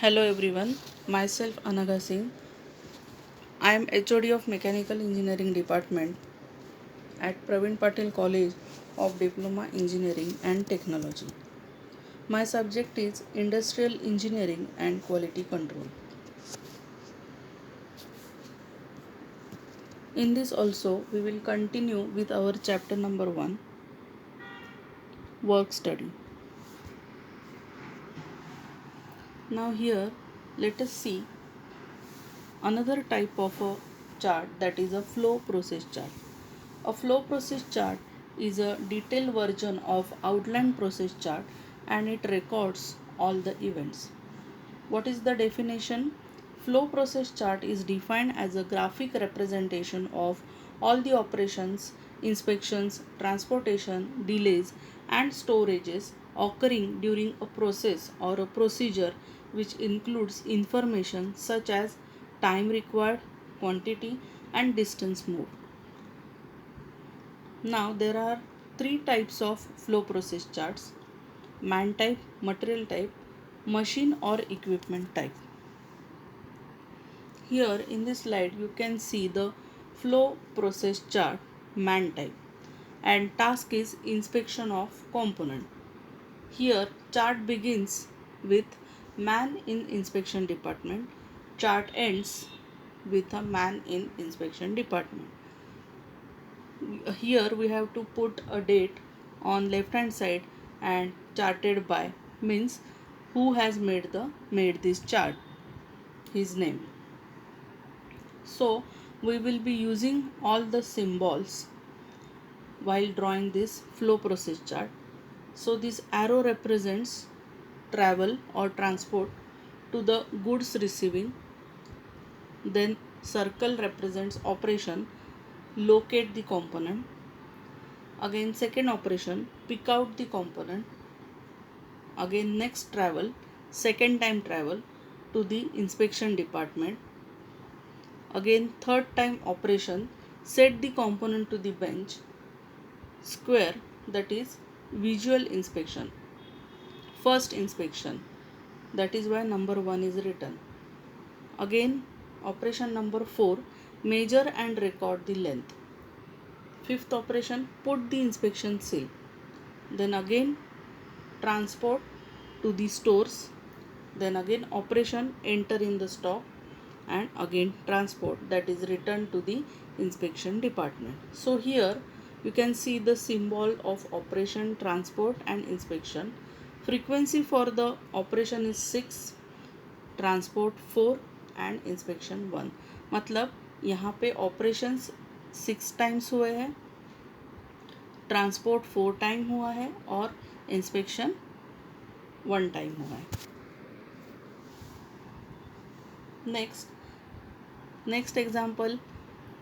Hello everyone, myself Anaga Singh. I am HOD of Mechanical Engineering Department at Praveen Patel College of Diploma Engineering and Technology. My subject is Industrial Engineering and Quality Control. In this also we will continue with our chapter number 1, work study. Now here let us see another type of a chart, that is a flow process chart. A flow process chart is a detailed version of outline process chart and it records all the events. What is the definition? Flow process chart is defined as a graphic representation of all the operations, inspections, transportation, delays and storages occurring during a process or a procedure, which includes information such as time required, quantity and distance moved. Now there are three types of flow process charts: man type, material type, machine or equipment type. Here in this slide you can see the flow process chart, man type, and task is inspection of component. Here chart begins with man in inspection department, chart ends with a man in inspection department. Here we have to put a date on left hand side and charted by means who has made this chart, his name. So we will be using all the symbols while drawing this flow process chart. So this arrow represents travel or transport to the goods receiving, then circle represents operation, locate the component. Again second operation, pick out the component. Again next travel, second time travel to the inspection department. Again third time operation, set the component to the bench. Square, that is visual inspection. First inspection, that is why number 1 is written. Again operation number 4, measure and record the length. Fifth operation, put the inspection seal. Then again transport to the stores. Then again operation, enter in the stock, and again transport, that is returned to the inspection department. So here you can see the symbol of operation, transport and inspection. Frequency for the operation is 6, transport 4 and inspection 1. मतलब यहाँ पे operations 6 times हुए हैं, transport 4 time हुआ है और inspection 1 time हुआ है. Next example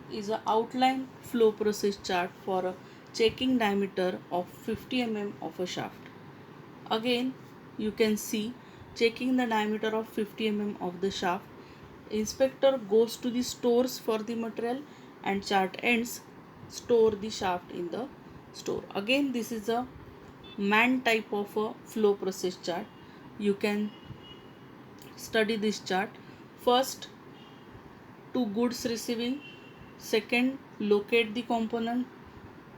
is a outline flow process chart for a checking diameter of 50 mm of a shaft. Again you can see checking the diameter of 50 mm of the shaft. Inspector goes to the stores for the material and chart ends store the shaft in the store. Again this is a man type of a flow process chart. You can study this chart. First, to goods receiving. Second, locate the component.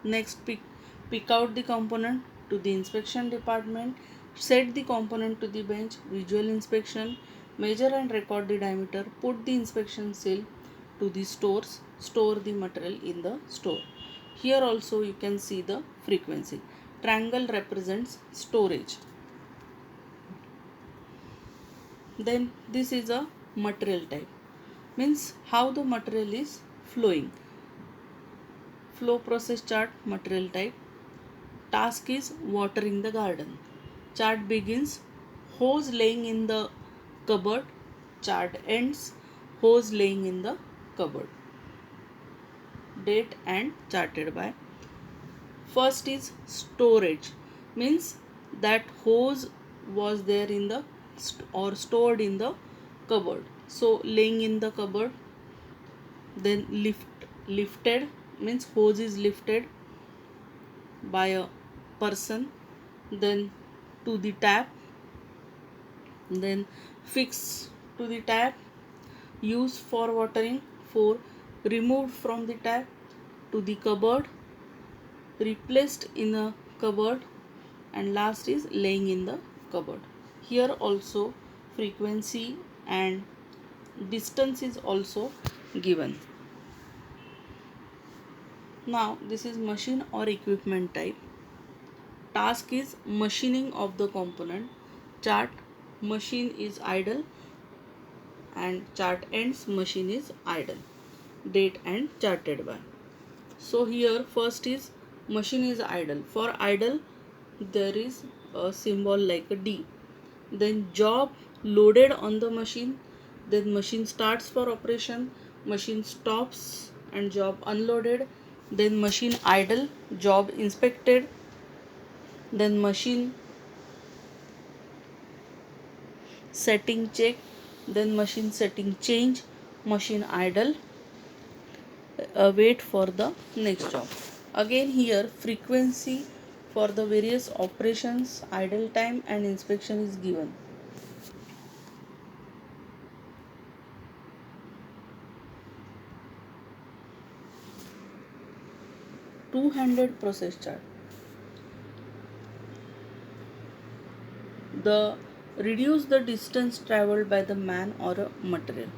Next, pick out the component to the inspection department. Set the component to the bench, visual inspection. Measure and record the diameter. Put the inspection seal to the stores. Store the material in the store. Here also you can see the frequency. Triangle represents storage. Then this is a material type, means how the material is flowing. Flow process chart, material type. Task is watering the garden. Chart begins hose laying in the cupboard. Chart ends hose laying in the cupboard. Date and charted by. First is storage, means that hose was there in the or stored in the cupboard, so laying in the cupboard. Then lifted means hose is lifted by a person, then to the tap, Then fixed to the tap, used for watering. 4. Removed from the tap, to the cupboard, replaced in a cupboard, and last is laying in the cupboard. Here also frequency and distance is also given. Now this is machine or equipment type. Task is machining of the component. Chart, machine is idle, and chart ends, machine is idle. Date and charted by. So here first is machine is idle. For idle there is a symbol like a D. Then job loaded on the machine. Then machine starts for operation. Machine stops and job unloaded. Then machine idle, job inspected. Then machine setting check. Then machine setting change. Machine idle, wait for the next job. Again here frequency for the various operations, idle time and inspection is given. Two-handed process chart. The reduce the distance traveled by the man or a material.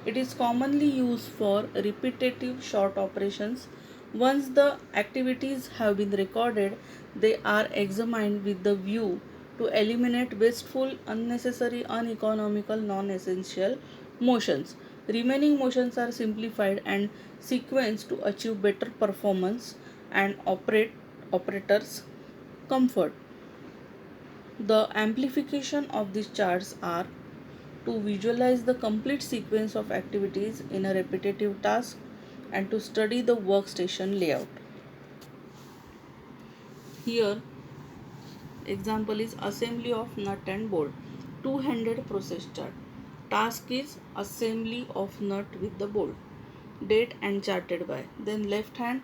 It is commonly used for repetitive short operations. Once the activities have been recorded, they are examined with the view to eliminate wasteful, unnecessary, uneconomical, non-essential motions. Remaining motions are simplified and sequenced to achieve better performance and operators comfort. The amplification of these charts are to visualize the complete sequence of activities in a repetitive task and to study the workstation layout. Here example is assembly of nut and bolt. Two-handed process chart. Task is assembly of nut with the bolt. Date and charted by. Then left hand,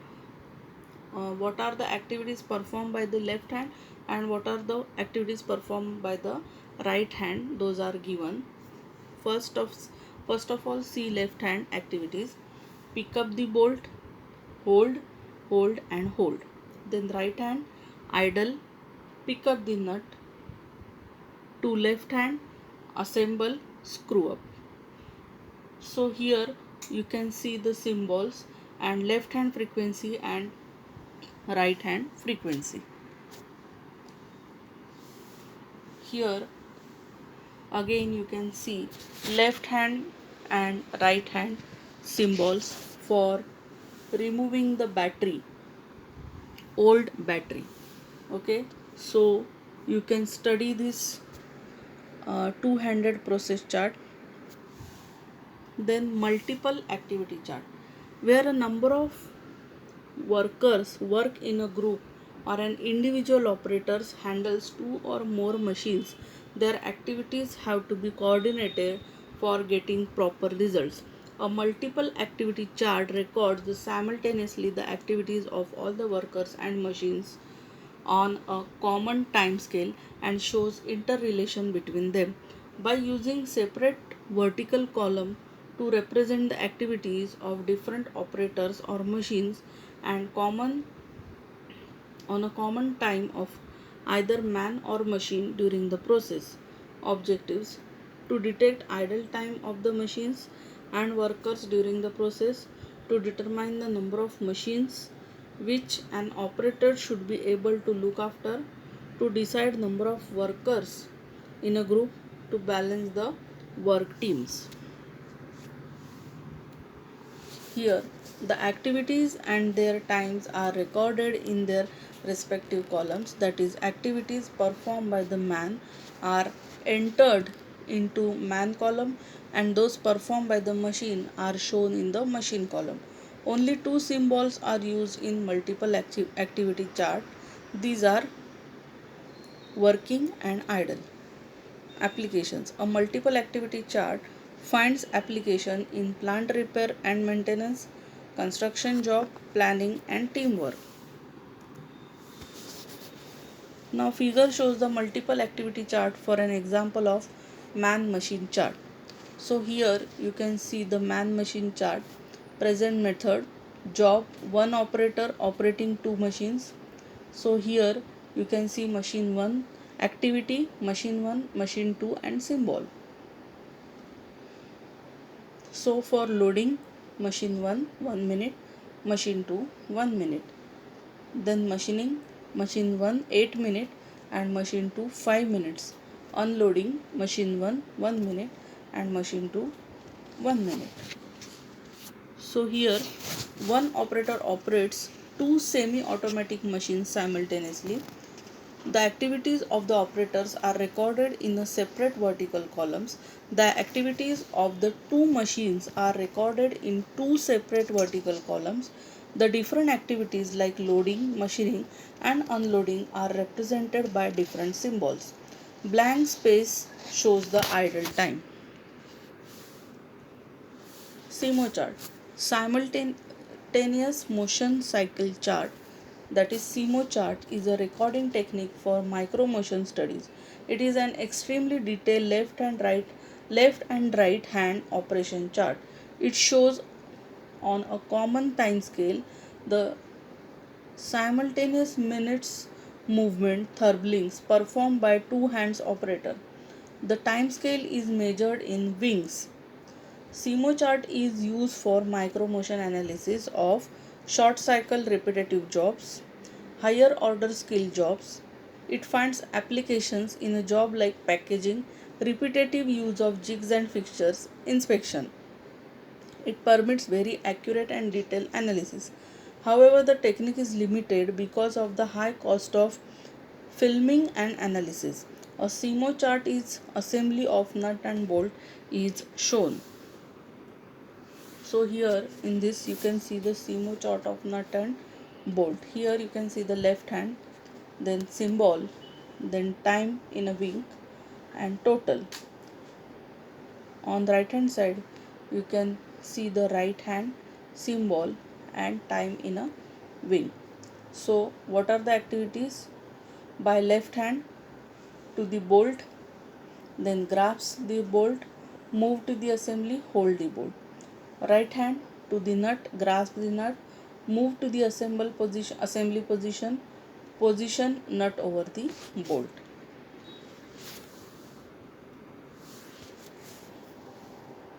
what are the activities performed by the left hand and what are the activities performed by the right hand, those are given. First of all, see left hand activities. Pick up the bolt, hold, hold and hold. Then right hand, idle, pick up the nut. To left hand, assemble, screw up. So here you can see the symbols and left hand frequency and right hand frequency. Here again you can see left hand and right hand symbols for removing the battery, old battery. Okay, so you can study this two-handed process chart. Then multiple activity chart, where a number of workers work in a group or an individual operators handles two or more machines. Their activities have to be coordinated for getting proper results. A multiple activity chart records simultaneously the activities of all the workers and machines on a common time scale and shows interrelation between them. By using separate vertical column to represent the activities of different operators or machines and common on a common time of either man or machine during the process. Objectives: to detect idle time of the machines and workers during the process, to determine the number of machines which an operator should be able to look after, to decide number of workers in a group, to balance the work teams. Here, the activities and their times are recorded in their respective columns. That is, activities performed by the man are entered into man column and those performed by the machine are shown in the machine column. Only two symbols are used in multiple activity chart. These are working and idle. Applications. A multiple activity chart finds application in plant repair and maintenance, construction job, planning and teamwork. Now figure shows the multiple activity chart for an example of man machine chart. So here you can see the man machine chart. Present method, job, one operator operating two machines. So here you can see machine 1, activity, machine 1, machine 2 and symbol. So for loading, machine 1 1 minute, machine 2 1 minute. Then machining, machine 1 8 minute and machine 2 5 minutes. Unloading, machine 1 1 minute and machine 2 1 minute. So here one operator operates two semi-automatic machines simultaneously. The activities of the operators are recorded in a separate vertical columns. The activities of the two machines are recorded in two separate vertical columns. The different activities like loading, machining and unloading are represented by different symbols. Blank space shows the idle time. SIMO chart, simultaneous motion cycle chart, that is SIMO chart, is a recording technique for micro motion studies. It is an extremely detailed left and right hand operation chart. It shows on a common time scale the simultaneous minutes movement thurblings performed by two hands operator. The time scale is measured in wings. SIMO chart is used for micro motion analysis of short cycle repetitive jobs, higher order skill jobs. It finds applications in a job like packaging, repetitive use of jigs and fixtures, inspection. It permits very accurate and detailed analysis. However, the technique is limited because of the high cost of filming and analysis. A SIMO chart is assembly of nut and bolt is shown. So here in this you can see the SIMO chart of nut and bolt. Here you can see the left hand, then symbol, then time in a wink and total. On the right hand side you can see the right hand, symbol and time in a wink. So what are the activities? By left hand to the bolt, then grasp the bolt, move to the assembly, hold the bolt. Right hand to the nut, grasp the nut, move to the assembly position, position nut over the bolt.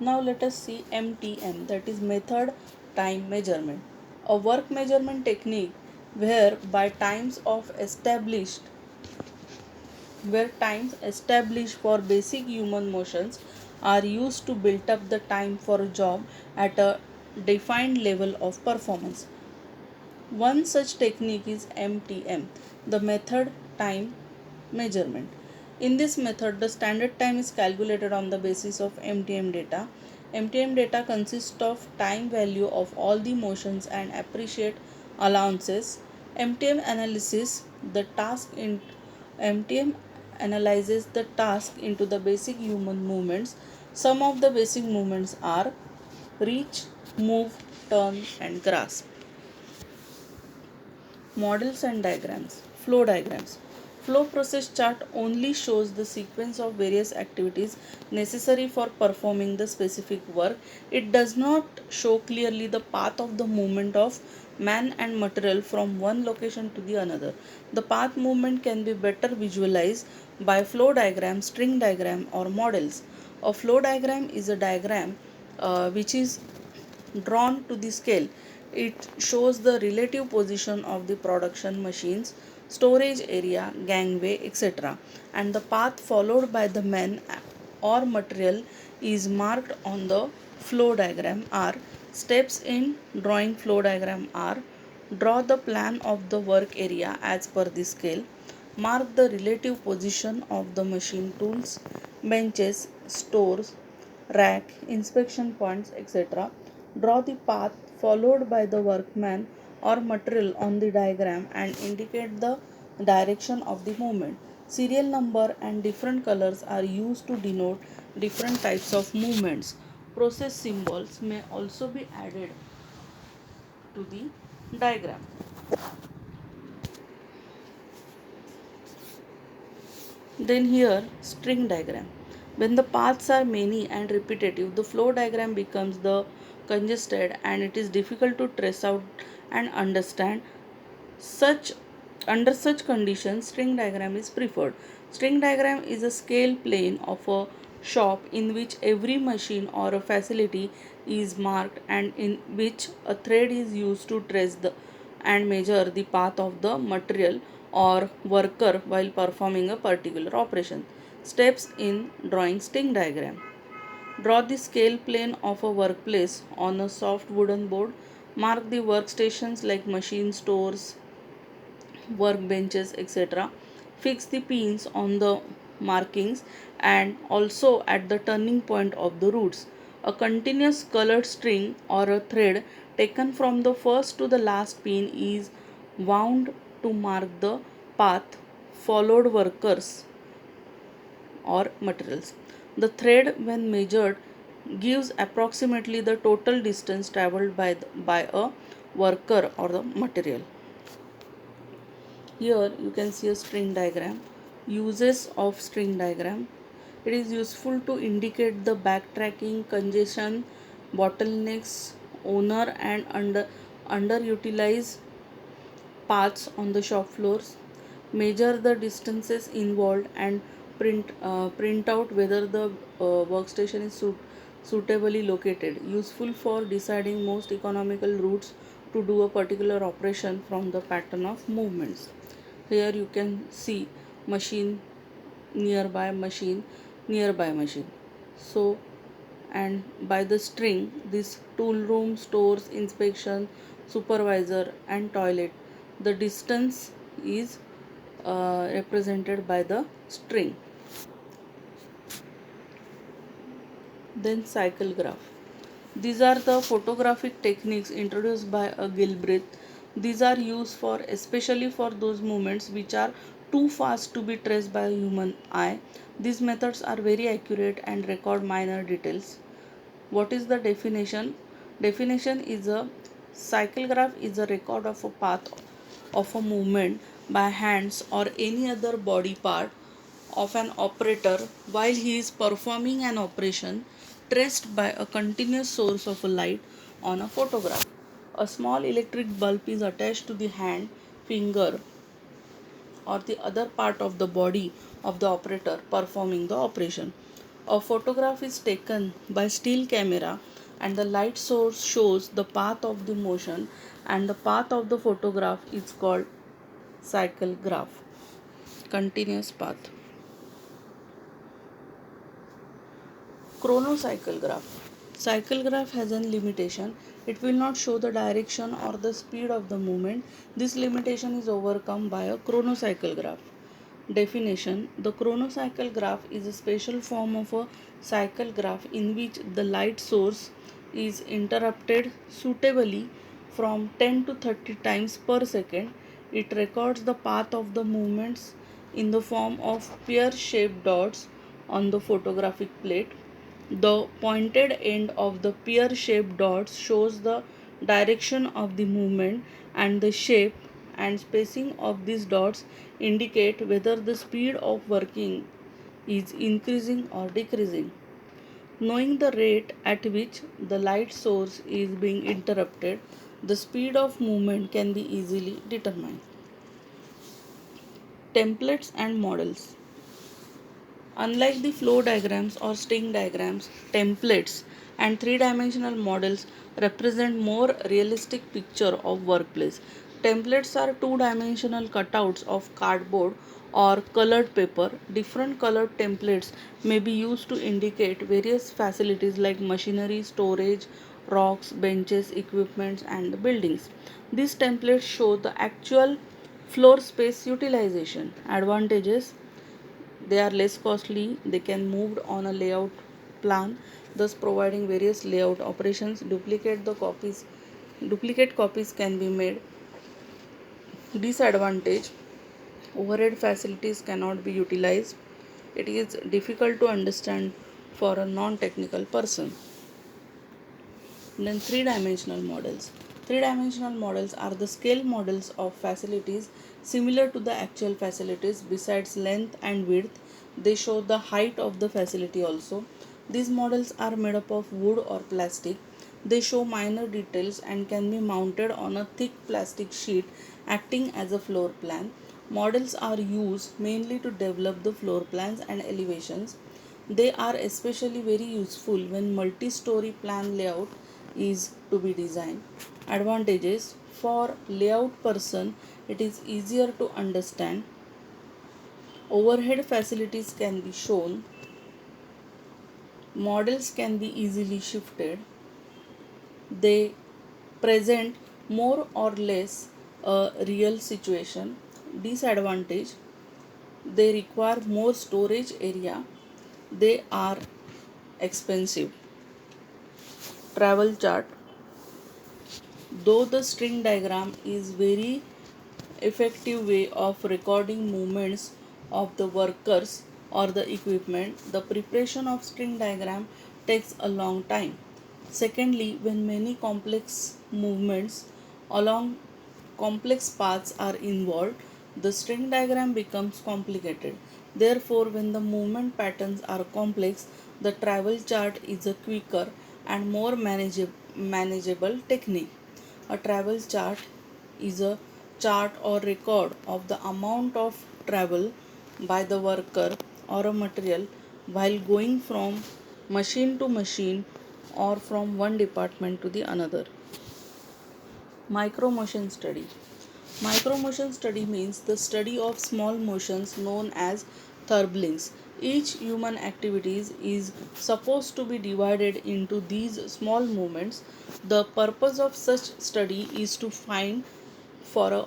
Now let us see MTM, that is method time measurement. A work measurement technique where by times of established where times established for basic human motions are used to build up the time for a job at a defined level of performance. One such technique is MTM, the method time measurement. In this method, the standard time is calculated on the basis of MTM data. MTM data consists of time value of all the motions and appreciate allowances. MTM analysis the task in MTM analyzes the task into the basic human movements. Some of the basic movements are reach, move, turn and grasp. Models and diagrams. Flow diagrams. Flow process chart only shows the sequence of various activities necessary for performing the specific work. It does not show clearly the path of the movement of man and material from one location to the another. The path movement can be better visualized by flow diagram, string diagram or models. A flow diagram is a diagram which is drawn to the scale. It shows the relative position of the production machines, storage area, gangway, etc. And the path followed by the men or material is marked on the flow diagram are steps in drawing flow diagram are draw the plan of the work area as per the scale, mark the relative position of the machine tools, benches, stores, rack, inspection points, etc. Draw the path followed by the workman or material on the diagram and indicate the direction of the movement. Serial number and different colors are used to denote different types of movements. Process symbols may also be added to the diagram. Then here string diagram. When the paths are many and repetitive, the flow diagram becomes the congested and it is difficult to trace out and understand. Such Under such conditions, string diagram is preferred. String diagram is a scale plane of a shop in which every machine or a facility is marked and in which a thread is used to trace the and measure the path of the material or worker while performing a particular operation. Steps in drawing string diagram. Draw the scale plane of a workplace on a soft wooden board. Mark the workstations like machine stores, workbenches, etc. Fix the pins on the markings and also at the turning point of the roots. A continuous colored string or a thread taken from the first to the last pin is wound to mark the path followed workers or materials. The thread, when measured, gives approximately the total distance traveled by a worker or the material. Here you can see a string diagram. Uses of string diagram. It is useful to indicate the backtracking, congestion, bottlenecks, owner and underutilized paths on the shop floors. Measure the distances involved and print out whether the workstation is suitably located. Useful for deciding most economical routes to do a particular operation from the pattern of movements. Here you can see machine, nearby machine, nearby machine. So, and by the string, this tool room, stores, inspection, supervisor and toilet. The distance is represented by the string. Then cycle graph. These are the photographic techniques introduced by a Gilbreth. These are used for especially for those movements which are too fast to be traced by a human eye. These methods are very accurate and record minor details. What is the definition? Definition is a cycle graph is a record of a path of a movement by hands or any other body part of an operator while he is performing an operation traced by a continuous source of light on a photograph. A small electric bulb is attached to the hand, finger, or the other part of the body of the operator performing the operation. A photograph is taken by still camera and the light source shows the path of the motion and the path of the photograph is called cycle graph. Continuous path. Chronocycle graph. Cycle graph has a limitation. It will not show the direction or the speed of the movement. This limitation is overcome by a chronocycle graph. Definition. The chronocycle graph is a special form of a cycle graph in which the light source is interrupted suitably from 10 to 30 times per second. It records the path of the movements in the form of pear-shaped dots on the photographic plate. The pointed end of the pear-shaped dots shows the direction of the movement and the shape and spacing of these dots indicate whether the speed of working is increasing or decreasing. Knowing the rate at which the light source is being interrupted, the speed of movement can be easily determined. Templates and models. Unlike the flow diagrams or string diagrams, templates and three-dimensional models represent more realistic picture of workplace. Templates are two-dimensional cutouts of cardboard or colored paper. Different colored templates may be used to indicate various facilities like machinery, storage, rocks, benches, equipments, and buildings. These templates show the actual floor space utilization. Advantages: they are less costly, they can moved on a layout plan, thus providing various layout operations. Duplicate copies can be made. Disadvantage: overhead facilities cannot be utilized. It is difficult to understand for a non-technical person. Then three-dimensional models. Three-dimensional models are the scale models of facilities similar to the actual facilities. Besides length and width, They show the height of the facility also. These models are made up of wood or plastic. They show minor details and can be mounted on a thick plastic sheet acting as a floor plan. Models are used mainly to develop the floor plans and elevations. They are especially very useful when multi-story plan layout is to be designed. Advantages: for layout person, it is easier to understand. Overhead facilities can be shown. Models can be easily shifted. They present more or less a real situation. Disadvantage: they require more storage area. They are expensive. Travel chart: though the string diagram is very effective way of recording movements of the workers or the equipment, the preparation of string diagram takes a long time. Secondly, when many complex movements along complex paths are involved, the string diagram becomes complicated. Therefore, when the movement patterns are complex, the travel chart is a quicker and more manageable technique. A travel chart is a chart or record of the amount of travel by the worker or a material while going from machine to machine or from one department to the another. Micromotion study. Micromotion study means the study of small motions known as thurblings. Each human activities is supposed to be divided into these small movements. The purpose of such study is to find for a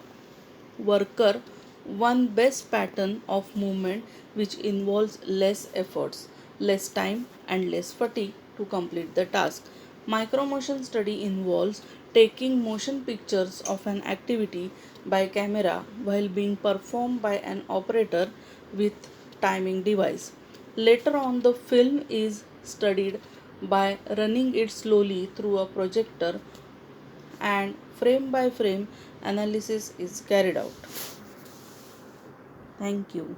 worker one best pattern of movement which involves less efforts, less time, and less fatigue to complete the task. Micromotion study involves taking motion pictures of an activity by camera while being performed by an operator with timing device. Later on, the film is studied by running it slowly through a projector and frame by frame analysis is carried out. Thank you.